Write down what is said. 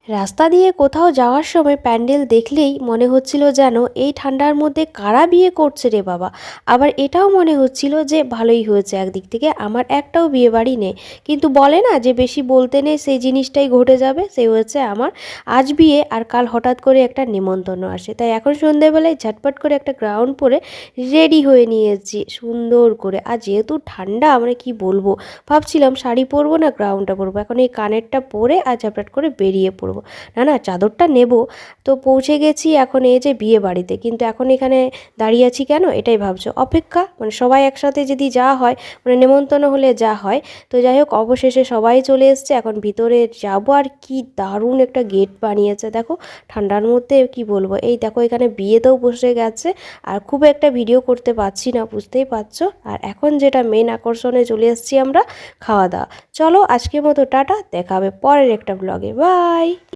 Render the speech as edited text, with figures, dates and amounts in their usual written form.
রাস্তা দিয়ে কোথাও যাওয়ার সময় প্যান্ডেল দেখলেই মনে হচ্ছিল যেন এই ঠান্ডার মধ্যে কারা বিয়ে করছে রে বাবা। আবার এটাও মনে হচ্ছিল যে ভালোই হয়েছে, একদিক থেকে আমার একটাও বিয়ে বাড়ি নেই। কিন্তু বলে না যে বেশি বলতে নেই, সেই জিনিসটাই ঘটে যাবে। সেই হচ্ছে আমার আজ বিয়ে, আর কাল হঠাৎ করে একটা নেমন্তন্ন আসে। তাই এখন সন্ধ্যেবেলায় ঝটপট করে একটা গাউন পরে রেডি হয়ে নিয়েছি সুন্দর করে। আর যেহেতু ঠান্ডা, আমরা কি বলবো, ভাবছিলাম শাড়ি পরবো না গাউনটা পরবো। এখন এই কানেরটা পরে আর ঝটপট করে বেরিয়ে পড়বো। না না, চাদরটা নেব। তো পৌঁছে গেছি এখন এই যে বিয়ে বাড়িতে, কিন্তু এখন এখানে দাঁড়িয়ে আছি কেন এটাই ভাবছো? অপেক্ষা, মানে সবাই একসাথে যদি যাওয়া হয়, মানে নেমন্তন্ন হলে যা হয়। তো যাই হোক, অবশেষে সবাই চলে এসছে, এখন ভিতরে যাবো। আর কি দারুণ একটা গেট বানিয়েছে দেখো, ঠান্ডার মধ্যে কি বলবো। এই দেখো এখানে বিয়েতেও বসে গেছে। আর খুব একটা ভিডিও করতে পারছি না, বুঝতেই পারছো। আর এখন যেটা মেন আকর্ষণে চলে এসেছি আমরা, খাওয়া দাওয়া। চলো আজকের মতো টাটা, দেখা হবে পরের একটা ব্লগে, বাই।